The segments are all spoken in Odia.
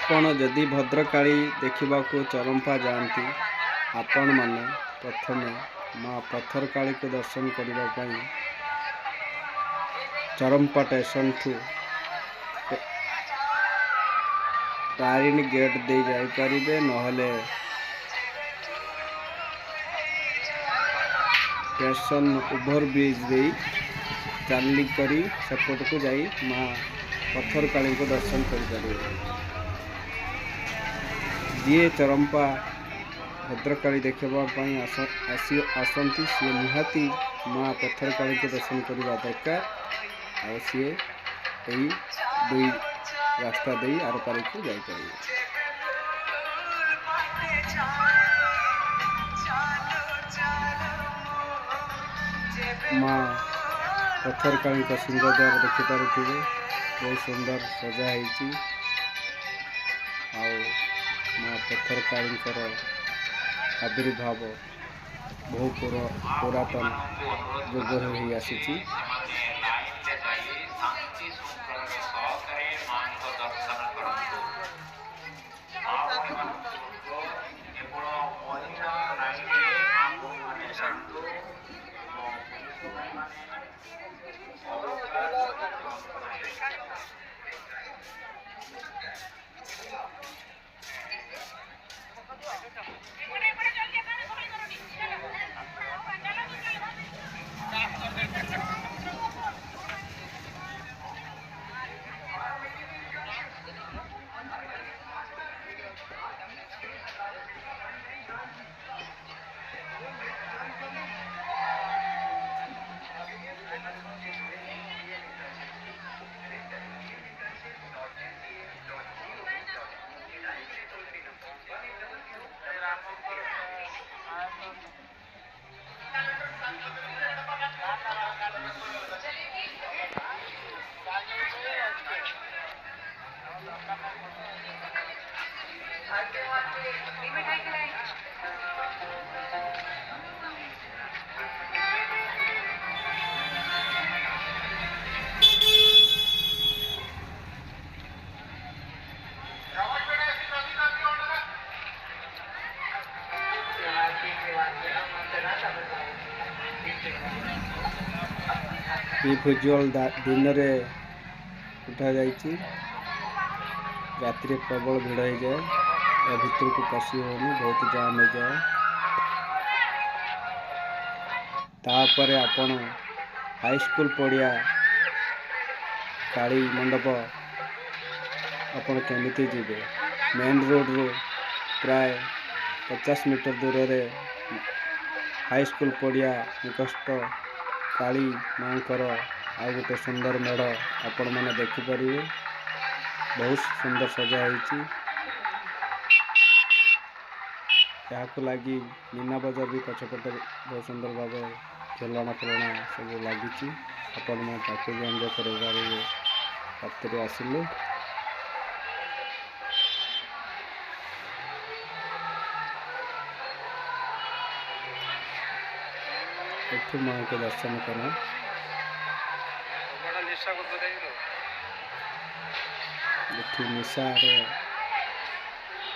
आपण जदि भद्रकाली देखा चरंपा जाती आपण मैंने प्रथमे माँ पत्थरकाली को दर्शन करने चरंपा स्टेशन ठू तारिणी गेट दे जापारे नहले स्टेशन ओभरब्रिज दे चलिक सेपट को जाई माँ पत्थरकाली को दर्शन करें। जी चरंपा भद्रकाली देखापी आसती सी निहाती माँ पत्थरकाली को दर्शन करने दरकार आ सी दुई रास्ता दे आर पार को जापर। माँ पत्थरकाली का सिंहद्वार देखिपे बहुत सुंदर सजा माँ पत्थरकाली आविर्भाव बहु पुरातन युग ही आसी। विजुअल दिन में उठा जाइए राति प्रबल भिड़ हो जाए या भीतर को पशि होनी बहुत जाम हो जाए। तापर आपण हाईस्कूल पड़िया काली मंडप आपण केमिति जीवे मेन रोड रू प्राय 50 मीटर दूर रे हाईस्कूल पड़िया निकट काली माँ आ गोटे सुंदर मेढ़ आपण मैंने देखिपारे बहुत सुंदर सजा लगी मीना बजार भी पछपटे बहुत सुंदर भाव खेलना फेलना सब लगी आपण मैं भी एंजय कर राति आसिलु। एठू माँ को दर्शन करा निशार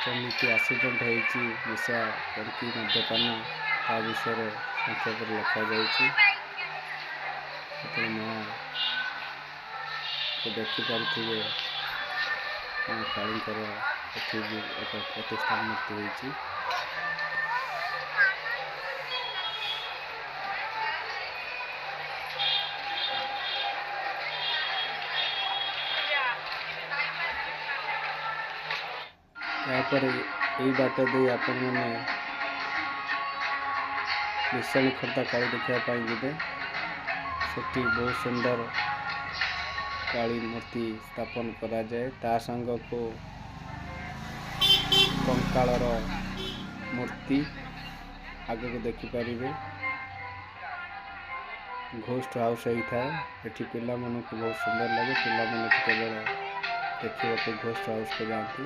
कमिटी एक्सीडेंट होती निशा करके मद्यपान ता विषय संक्षेप लिखा जाए माँ को देखिपे माँ काली एक प्रतिष्ठान मूर्ति होती। यापर यही बाट दे आपण मैंने विशाणी खोर्धा काली देखापी जीवे से बहुत सुंदर काली मूर्ति स्थापन करा जाए ता संग को कंकालर मूर्ति आगे को देखिपारे घोस्ट हाउस होता है ये पिला मन को बहुत सुंदर लगे पिला मन केवल देखा घोस्ट हाउस को जाती।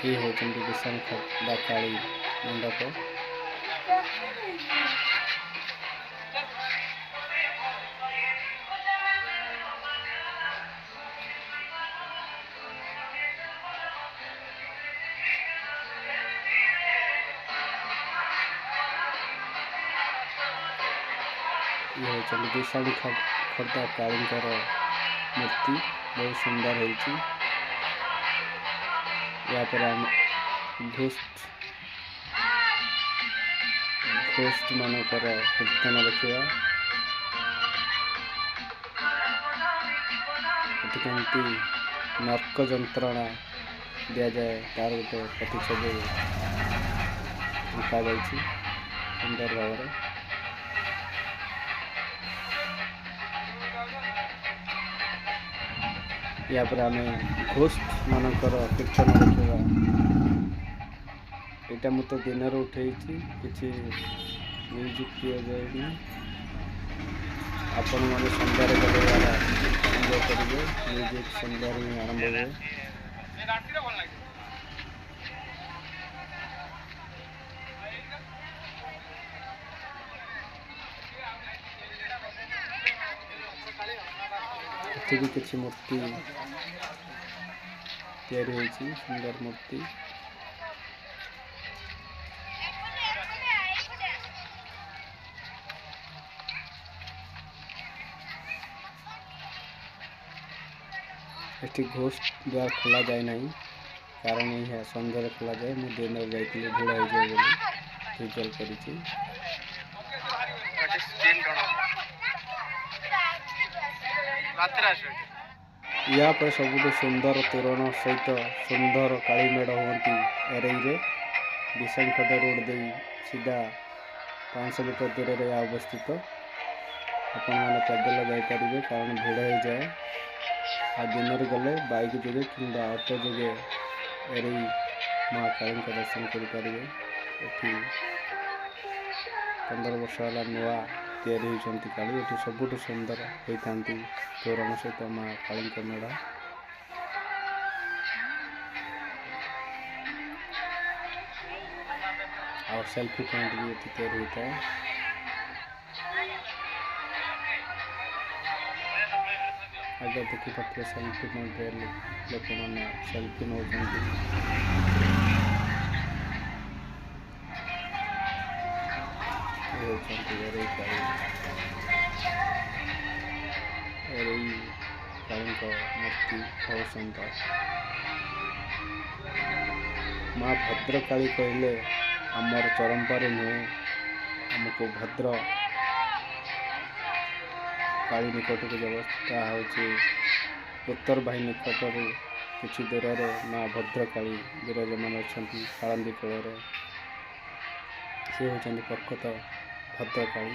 ये होचंदी विशाल खोर्धा काली मंडप। ଇଏ ହେଉଛନ୍ତି ବିଶାଳି ଖୋର୍ଦ୍ଧା କାଳୀଙ୍କର ମୂର୍ତ୍ତି, ବହୁତ ସୁନ୍ଦର ହେଇଛି। ୟାପରେ ଆମେ ଘୋଷ୍ଟ ମାନଙ୍କର କୀର୍ତ୍ତନ ଦେଖିବା। ଏଠି କେମିତି ନର୍କ ଯନ୍ତ୍ରଣା ଦିଆଯାଏ ତାର ଗୋଟେ ପ୍ରତିଛବି ଅଙ୍କା ଯାଇଛି ସୁନ୍ଦର ଭାବରେ। ୟାପରେ ଆମେ ଘୋଷ୍ଟ ମାନଙ୍କର କୀର୍ତ୍ତନ ଦେଖିବା। ଏଇଟା ମୁଁ ତ ଦିନରେ ଉଠେଇଛି, କିଛି ମ୍ୟୁଜିକ୍ ଦିଆଯାଇନି। ଆପଣମାନେ ସନ୍ଧ୍ୟାରେ ଗଲେ ଏହାର ଏନ୍ଜୟ କରିବେ। ମ୍ୟୁଜିକ୍ ସନ୍ଧ୍ୟାରେ ହିଁ ଆରମ୍ଭ ହୁଏ। ଏଠି ବି କିଛି ମୂର୍ତ୍ତି ତିଆରି ହୋଇଛି, ସୁନ୍ଦର ମୂର୍ତ୍ତି। ଏଠି ଘୋଷ୍ଟ ଦ୍ୱାର ଖୋଲା ଯାଏ ନାହିଁ, କାରଣ ଏହା ସନ୍ଧ୍ୟାରେ ଖୋଲାଯାଏ। ମୁଁ ଦିନରେ ଯାଇଥିଲି, ଭିଡ଼ ହେଇଯାଏ ବୋଲି ଭିଜୁଆଲ୍ କରିଛି। ୟା ପରେ ସବୁଠୁ ସୁନ୍ଦର ତୋରଣ ସହିତ ସୁନ୍ଦର କାଳୀ ମେଢ଼ ହୁଅନ୍ତି ଏରେଇରେ। ବିଶାଳି ଖୋର୍ଦ୍ଧା ରୋଡ଼ ଦେଇ ସିଧା 500 ମିଟର ଦୂରରେ ଏହା ଅବସ୍ଥିତ। ଆପଣମାନେ पैदल ଯାଇପାରିବେ, କାରଣ ଭିଡ଼ ହେଇଯାଏ। ଆଉ ଦିନରେ ଗଲେ ବାଇକ୍ ଯୋଗେ କିମ୍ବା ଅଟୋ ଯୋଗେ ଏରେଇ ମା କାଳୀଙ୍କ ଦର୍ଶନ କରିପାରିବେ। ଏଠି 15 ବର୍ଷ ହେଲା ନୂଆ ତିଆରି ହୋଇଛନ୍ତି କାଳୀ। ଏଠି ସବୁଠୁ ସୁନ୍ଦର ହୋଇଥାନ୍ତି ତୋରଣ ସହିତ ମା କାଳୀଙ୍କ ମେଢ଼। ଆଉ ସେଲ୍ଫି ପଏଣ୍ଟ ବି ଏଠି ତିଆରି ହୋଇଥାଏ। ଆଗ ଦେଖିପାରୁଥିବେ ସେଲ୍ଫି ପଏଣ୍ଟରେ ଲୋକମାନେ ସେଲ୍ଫି ନେଉଛନ୍ତି। ହେଉଛନ୍ତି ଏରେଇ କାଳୀ। ଏରେଇ କାଳୀଙ୍କ ମୂର୍ତ୍ତି ବହୁତ ସୁନ୍ଦର। ମା ଭଦ୍ରକାଳୀ କହିଲେ ଆମର ଚରମ୍ପାରେ ନୁହେଁ, ଆମକୁ ଭଦ୍ର କାଳୀ ନିକଟକୁ যাব। ତାହା ହେଉଛି ଉତ୍ତରଭାଇ ନିକଟରୁ କିଛି ଦୂରରେ ମା ଭଦ୍ରକାଳୀ ବିରାଜମାନ ଅଛନ୍ତି। କାଳନ୍ଦୀ କୂଳରେ ସେ ହେଉଛନ୍ତି ପ୍ରକୃତ ଭଦ୍ରକାଳୀ।